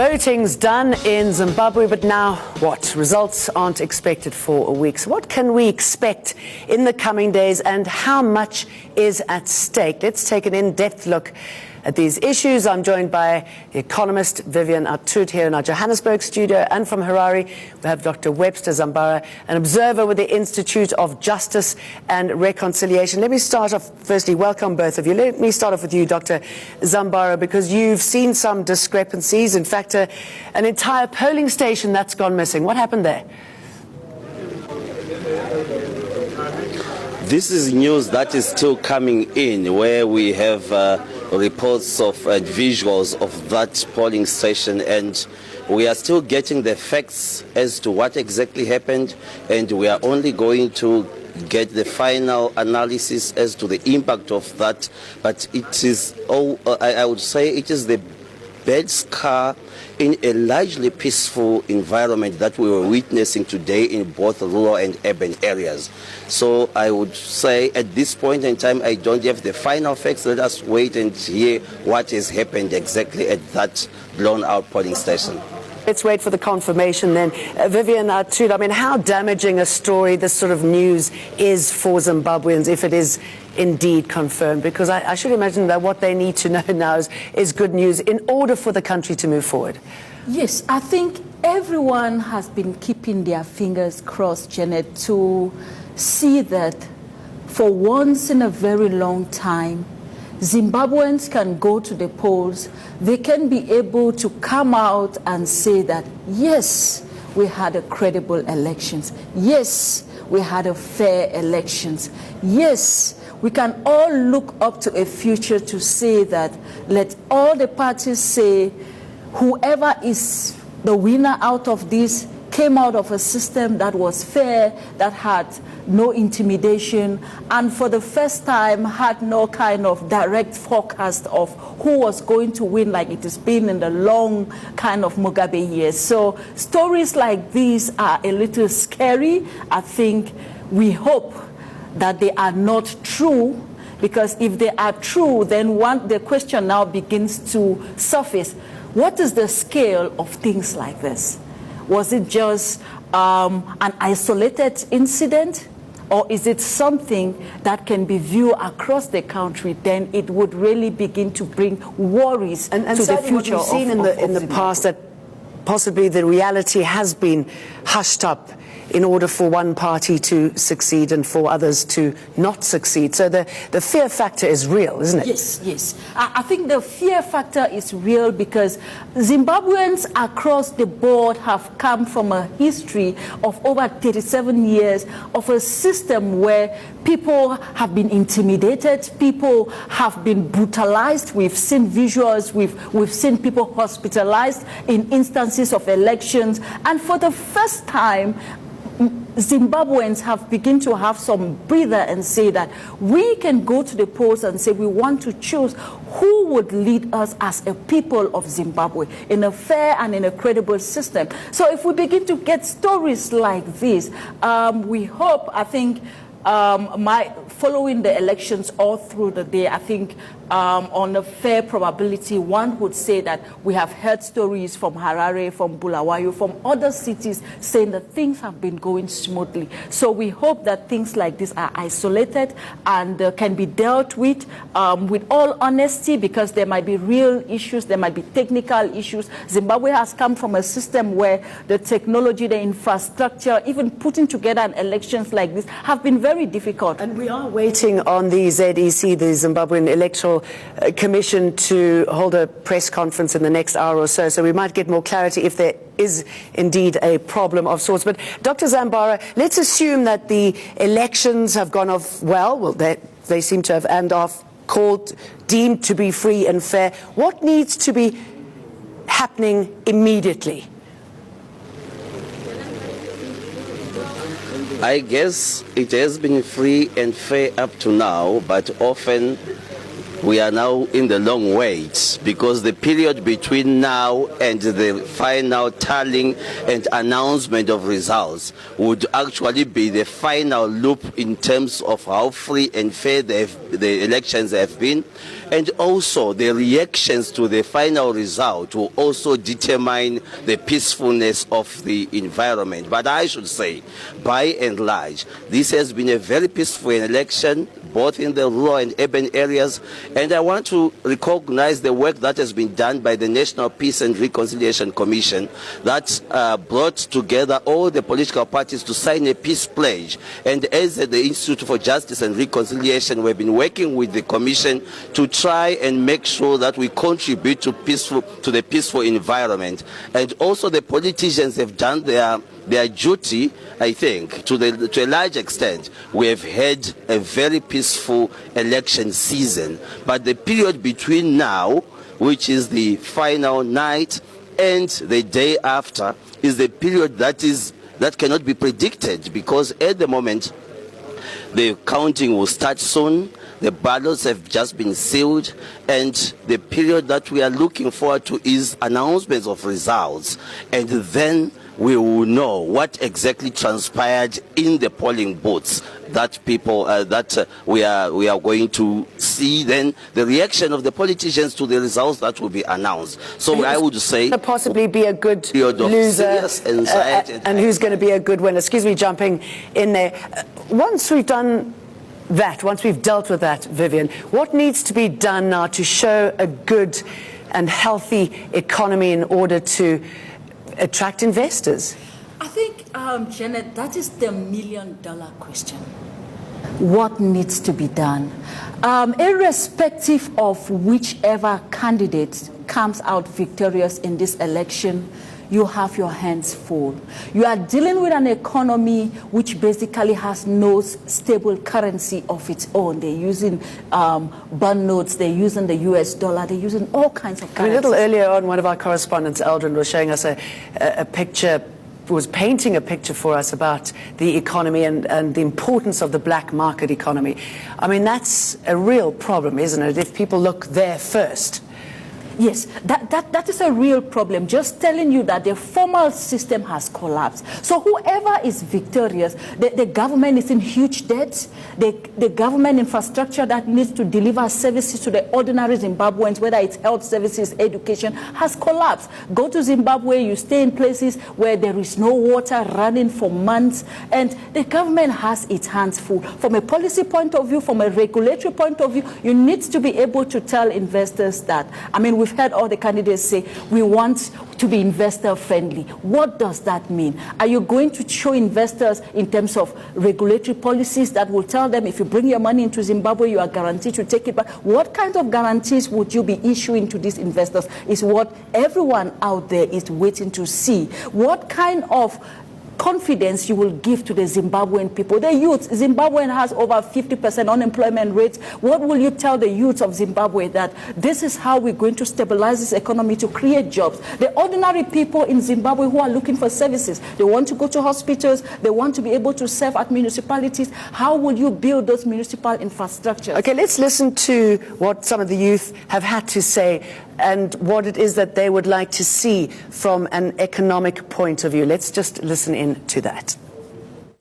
Voting's done in Zimbabwe, but now what? Results aren't expected for a week. So what can we expect in the coming days, and how much is at stake? Let's take an in-depth look at these issues. I'm joined by the economist Vivian Atut here in our Johannesburg studio, and from Harare we have Dr. Webster Zambara, an observer with the Institute of Justice and Reconciliation. Let me start off, firstly, welcome both of you. Let me start off with you, Dr. Zambara, because you've seen some discrepancies. In fact, an entire polling station that's gone missing. What happened there? This is news that is still coming in, where we have reports of visuals of that polling station, and we are still getting the facts as to what exactly happened, and we are only going to get the final analysis as to the impact of that. But it is, I would say it is the bad scar in a largely peaceful environment that we were witnessing today in both rural and urban areas. So I would say at this point in time, I don't have the final facts. Let us wait and hear what has happened exactly at that blown out polling station. Let's wait for the confirmation then. Vivian Atut, I mean, how damaging a story this sort of news is for Zimbabweans if it is indeed confirmed? Because I should imagine that what they need to know now is good news in order for the country to move forward. Yes, I think everyone has been keeping their fingers crossed, Janet, to see that for once in a very long time, Zimbabweans can go to the polls. They can be able to come out and say that, yes, we had a credible elections. Yes, we had a fair elections. Yes, we can all look up to a future to say that, let all the parties say, whoever is the winner out of this came out of a system that was fair, that had no intimidation, and for the first time had no kind of direct forecast of who was going to win, like it has been in the long kind of Mugabe years. So stories like these are a little scary. I think we hope that they are not true, because if they are true, then the question now begins to surface. What is the scale of things like this? Was it just an isolated incident, or is it something that can be viewed across the country? Then it would really begin to bring worries to the future. We've seen in the past that possibly the reality has been hushed up in order for one party to succeed and for others to not succeed. So the fear factor is real, isn't it? Yes, yes. I think the fear factor is real because Zimbabweans across the board have come from a history of over 37 years of a system where people have been intimidated, people have been brutalized. We've seen visuals, we've seen people hospitalized in instances of elections. And for the first time, Zimbabweans have begun to have some breather and say that we can go to the polls and say we want to choose who would lead us as a people of Zimbabwe in a fair and in a credible system. So if we begin to get stories like this, we hope, I think, following the elections all through the day, I think on a fair probability, one would say that we have heard stories from Harare, from Bulawayo, from other cities saying that things have been going smoothly. So we hope that things like this are isolated and can be dealt with all honesty, because there might be real issues, there might be technical issues. Zimbabwe has come from a system where the technology, the infrastructure, even putting together elections like this have been very difficult. And we are waiting on the ZEC, the Zimbabwean Electoral Commission, to hold a press conference in the next hour or so. So we might get more clarity if there is indeed a problem of sorts. But Dr. Zambara, let's assume that the elections have gone off well. Well, they seem to have deemed to be free and fair. What needs to be happening immediately? I guess it has been free and fair up to now, but often we are now in the long wait, because the period between now and the final tallying and announcement of results would actually be the final loop in terms of how free and fair the elections have been, and also the reactions to the final result will also determine the peacefulness of the environment. But I should say, by and large, this has been a very peaceful election, both in the rural and urban areas, and I want to recognize the work that has been done by the National Peace and Reconciliation Commission that brought together all the political parties to sign a peace pledge. And as the Institute for Justice and Reconciliation, we've been working with the Commission to try and make sure that we contribute to the peaceful environment. And also the politicians have done their duty, I think, to a large extent. We have had a very peaceful election season, but the period between now, which is the final night, and the day after, is the period that cannot be predicted, because at the moment the counting will start soon. The ballots have just been sealed, and the period that we are looking forward to is announcements of results, and then we will know what exactly transpired in the polling booths that we are going to see. Then the reaction of the politicians to the results that will be announced. So I would say possibly be a good loser and who's going to be a good winner. Excuse me, jumping in there. Once we've done that, once we've dealt with that, Vivian, what needs to be done now to show a good and healthy economy in order to attract investors? I think, Janet, that is the million-dollar question. What needs to be done? Irrespective of whichever candidate comes out victorious in this election, you have your hands full. You are dealing with an economy which basically has no stable currency of its own. They're using bond notes, they're using the US dollar, they're using all kinds of currencies. A little earlier on, one of our correspondents, Eldrin, was showing us a picture, was painting a picture for us about the economy and the importance of the black market economy. I mean, that's a real problem, isn't it, if people look there first? Yes, that is a real problem. Just telling you that the formal system has collapsed. So whoever is victorious, the government is in huge debt. The government infrastructure that needs to deliver services to the ordinary Zimbabweans, whether it's health services, education, has collapsed. Go to Zimbabwe, you stay in places where there is no water running for months, and the government has its hands full. From a policy point of view, from a regulatory point of view, you need to be able to tell investors that, I mean, we've heard all the candidates say, we want to be investor friendly. What does that mean? Are you going to show investors in terms of regulatory policies that will tell them if you bring your money into Zimbabwe, you are guaranteed to take it back? What kind of guarantees would you be issuing to these investors is what everyone out there is waiting to see. What kind of confidence you will give to the Zimbabwean people, the youth. Zimbabwe has over 50% unemployment rate. What will you tell the youth of Zimbabwe that this is how we're going to stabilize this economy to create jobs? The ordinary people in Zimbabwe who are looking for services, they want to go to hospitals, they want to be able to serve at municipalities. How will you build those municipal infrastructures? Okay, let's listen to what some of the youth have had to say and what it is that they would like to see from an economic point of view. Let's just listen in to that.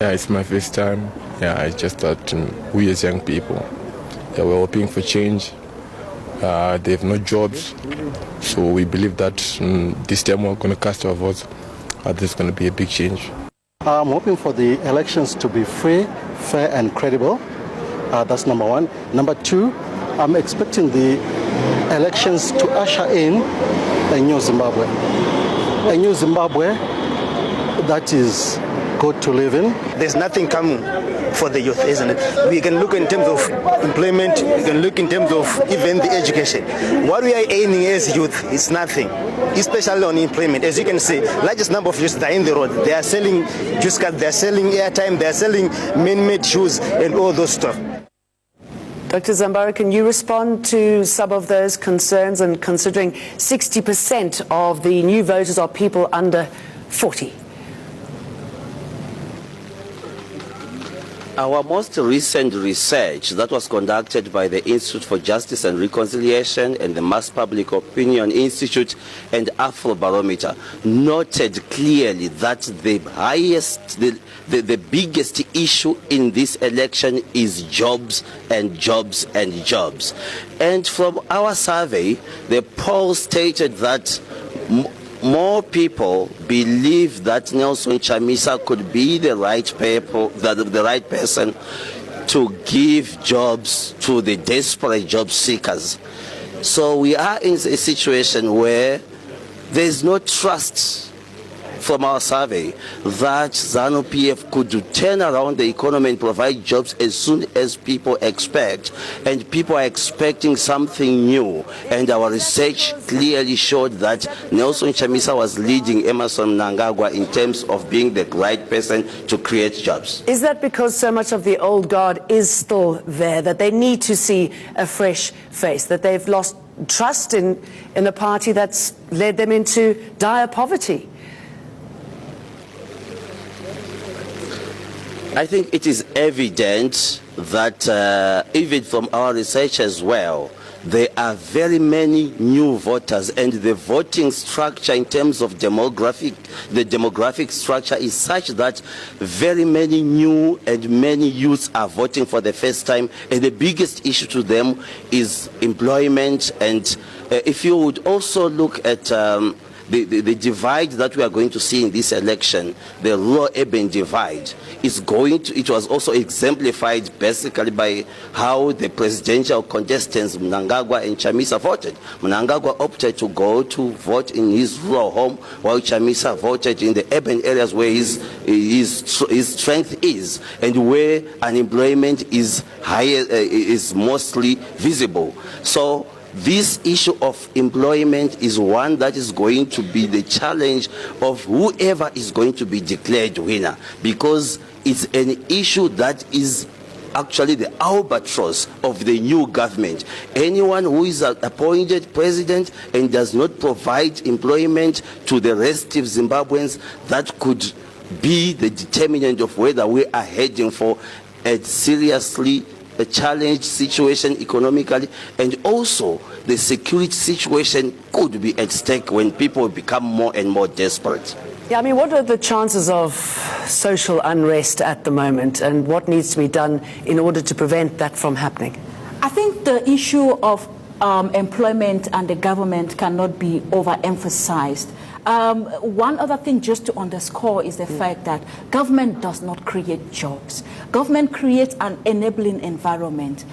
Yeah, it's my first time. Yeah, it's just that we as young people, we're hoping for change. They have no jobs, so we believe that this time we're going to cast our votes. There's going to be a big change. I'm hoping for the elections to be free, fair and credible. That's number one. Number two, I'm expecting the elections to usher in a new Zimbabwe. A new Zimbabwe that is good to live in. There's nothing coming for the youth, isn't it? We can look in terms of employment, we can look in terms of even the education. What we are aiming as youth is nothing, especially on employment. As you can see, largest number of youths are in the road. They are selling juice cards, they are selling airtime, they are selling man-made shoes and all those stuff. Dr. Zambara, can you respond to some of those concerns, and considering 60% of the new voters are people under 40? Our most recent research that was conducted by the Institute for Justice and Reconciliation and the Mass Public Opinion Institute and Afrobarometer noted clearly that the biggest issue in this election is jobs and jobs and jobs. And from our survey, the poll stated that more people believe that Nelson Chamisa could be the right person to give jobs to the desperate job seekers. So we are in a situation where there is no trust from our survey that ZANU-PF could turn around the economy and provide jobs as soon as people expect, and people are expecting something new. And our research clearly showed that Nelson Chamisa was leading Emmerson Mnangagwa in terms of being the right person to create jobs. Is that because so much of the old guard is still there, that they need to see a fresh face, that they've lost trust in a party that's led them into dire poverty? I think it is evident that even from our research as well, there are very many new voters, and the voting structure in terms of the demographic structure is such that very many new and many youths are voting for the first time, and the biggest issue to them is employment. And if you would also look at the divide that we are going to see in this election, the rural-urban divide, it was also exemplified basically by how the presidential contestants Mnangagwa and Chamisa voted. Mnangagwa opted to go to vote in his rural home, while Chamisa voted in the urban areas where his strength is and where unemployment is higher, is mostly visible. So this issue of employment is one that is going to be the challenge of whoever is going to be declared winner, because it's an issue that is actually the albatross of the new government. Anyone who is an appointed president and does not provide employment to the rest of Zimbabweans, that could be the determinant of whether we are heading for a seriously a challenged situation economically, and also the security situation could be at stake when people become more and more desperate. Yeah, I mean, what are the chances of social unrest at the moment, and what needs to be done in order to prevent that from happening? I think the issue of employment and the government cannot be overemphasized. One other thing just to underscore is the fact that government does not create jobs. Government creates an enabling environment.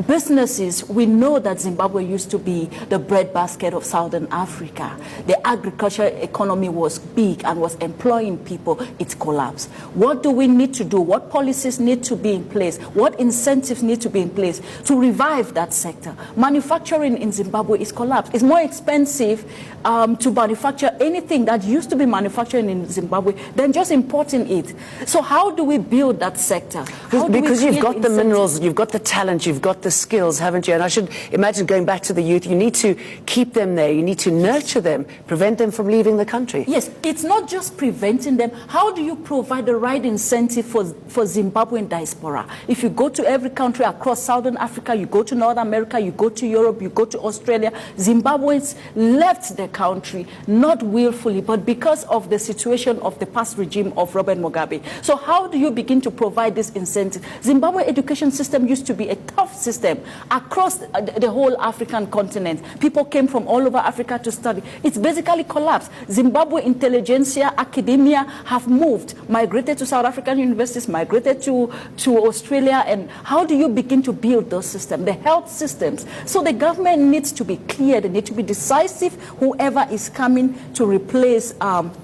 Businesses, we know that Zimbabwe used to be the breadbasket of Southern Africa. The agricultural economy was big and was employing people. It collapsed. What do we need to do? What policies need to be in place? What incentives need to be in place to revive that sector? Manufacturing in Zimbabwe is collapsed. It's more expensive to manufacture anything that used to be manufactured in Zimbabwe than just importing it. So how do we build that sector? Because you've got the minerals, you've got the talent, you've got the skills, haven't you? And I should imagine, going back to the youth, you need to keep them there, you need to nurture them, prevent them from leaving the country. Yes, it's not just preventing them. How do you provide the right incentive for Zimbabwean diaspora? If you go to every country across Southern Africa, you go to North America, you go to Europe, you go to Australia, Zimbabweans left the country, not willfully, but because of the situation of the past regime of Robert Mugabe. So how do you begin to provide this incentive? Zimbabwe education system used to be a tough system across the whole African continent. People came from all over Africa to study. It's basically collapsed. Zimbabwe intelligentsia, academia have moved, migrated to South African universities, migrated to Australia. And how do you begin to build those systems, the health systems? So the government needs to be clear, they need to be decisive. Whoever is coming to replace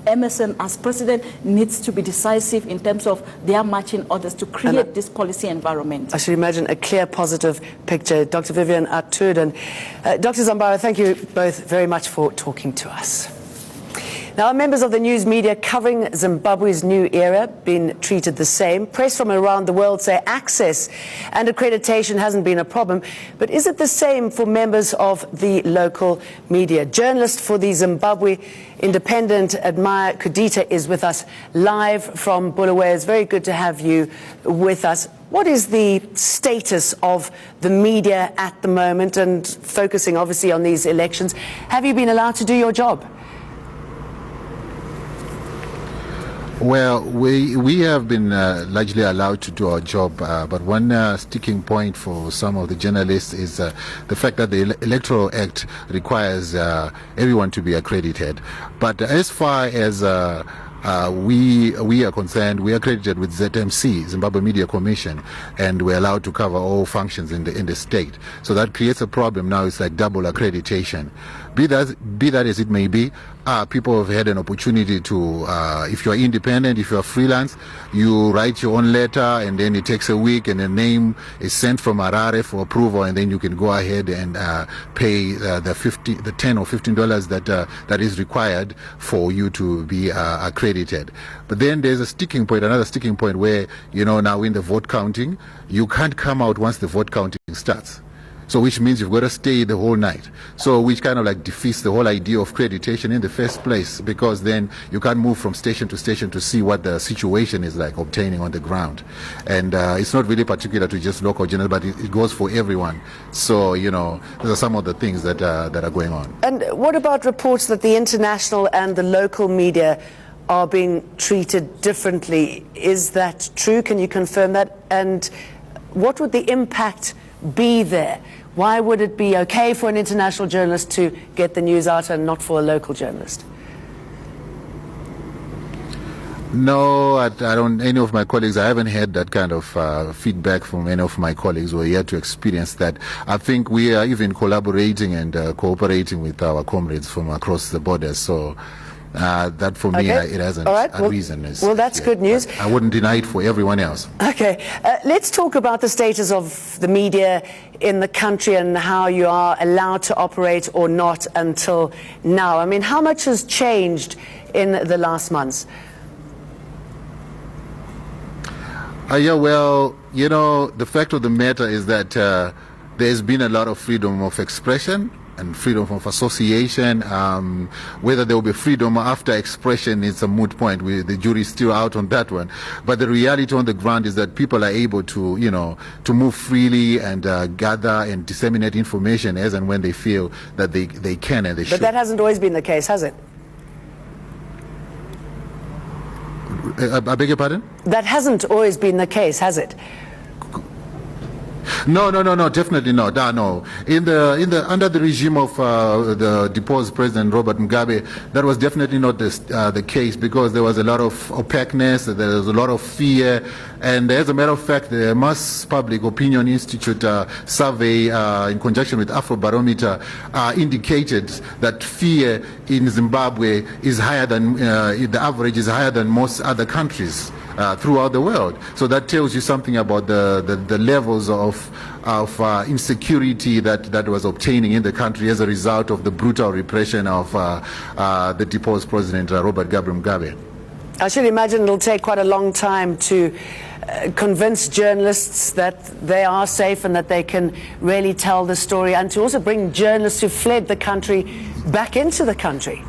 Emmerson as president needs to be decisive in terms of their marching orders to create this policy environment. I should imagine a clear, positive picture. Dr. Vivian Atud and Dr. Zambara, thank you both very much for talking to us. Now, members of the news media covering Zimbabwe's new era been treated the same. Press from around the world say access and accreditation hasn't been a problem. But is it the same for members of the local media? Journalist for the Zimbabwe Independent, Admire Kudita, is with us live from Bulawayo. It's very good to have you with us. What is the status of the media at the moment, and focusing obviously on these elections? Have you been allowed to do your job? Well, we have been largely allowed to do our job, but one sticking point for some of the journalists is the fact that the Electoral Act requires everyone to be accredited. But as far as we are concerned, we are accredited with ZMC, Zimbabwe Media Commission, and we're allowed to cover all functions in the state. So that creates a problem now. It's like double accreditation. Be that as it may be, people have had an opportunity to, if you're independent, if you're freelance, you write your own letter, and then it takes a week, and the name is sent from Harare for approval, and then you can go ahead and pay the $10 or $15 that is required for you to be accredited. But then there's a sticking point, another sticking point, where, you know, now in the vote counting, you can't come out once the vote counting starts. So which means you've got to stay the whole night. So which kind of like defeats the whole idea of accreditation in the first place, because then you can't move from station to station to see what the situation is like obtaining on the ground. And it's not really particular to just local journalists, but it goes for everyone. So, you know, those are some of the things that are going on. And what about reports that the international and the local media are being treated differently? Is that true? Can you confirm that? And what would the impact be there? Why would it be okay for an international journalist to get the news out and not for a local journalist? No, I don't. Any of my colleagues, I haven't had that kind of feedback from any of my colleagues who are yet to experience that. I think we are even collaborating and cooperating with our comrades from across the borders. So that for me, it hasn't a reason. Well, that's good news. I wouldn't deny it for everyone else. Okay, let's talk about the status of the media in the country and how you are allowed to operate or not until now. I mean, how much has changed in the last months? Yeah, well, you know, the fact of the matter is that there's been a lot of freedom of expression and freedom of association. Whether there will be freedom after expression is a moot point. The jury's still out on that one. But the reality on the ground is that people are able to, you know, to move freely and gather and disseminate information as and when they feel that they can and they should. But that hasn't always been the case, has it? I beg your pardon? That hasn't always been the case, has it? No, definitely not. No. Under the regime of the deposed President Robert Mugabe, that was definitely not the case, because there was a lot of opaqueness, there was a lot of fear, and as a matter of fact, the Mass Public Opinion Institute survey in conjunction with Afrobarometer indicated that fear in Zimbabwe is higher than the average is higher than most other countries throughout the world. So that tells you something about the levels of insecurity that was obtaining in the country as a result of the brutal repression of the deposed President Robert Gabriel Mugabe. I should imagine it'll take quite a long time to convince journalists that they are safe and that they can really tell the story, and to also bring journalists who fled the country back into the country.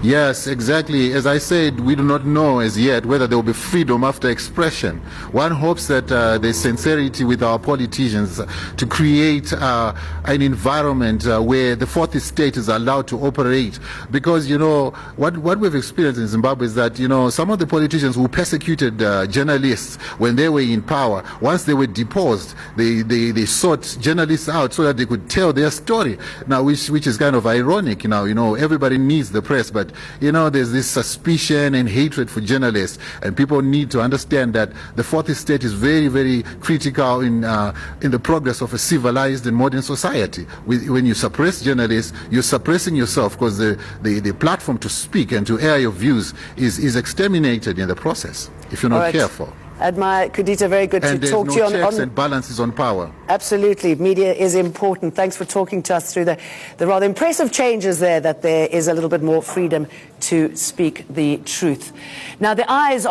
Yes, exactly. As I said, we do not know as yet whether there will be freedom after expression. One hopes that there's sincerity with our politicians to create an environment where the fourth estate is allowed to operate. Because, you know, what we've experienced in Zimbabwe is that, you know, some of the politicians who persecuted journalists when they were in power, once they were deposed, they sought journalists out so that they could tell their story. Now, which is kind of ironic. Now, you know, everybody needs the press, but you know, there's this suspicion and hatred for journalists, and people need to understand that the fourth estate is very, very critical in the progress of a civilized and modern society. When you suppress journalists, you're suppressing yourself, because the platform to speak and to air your views is exterminated in the process if you're not careful. Admire, Kudita, very good And to talk to you there's no checks on and balances on power. Absolutely. Media is important. Thanks for talking to us through the rather impressive changes there, that there is a little bit more freedom to speak the truth. Now, the eyes of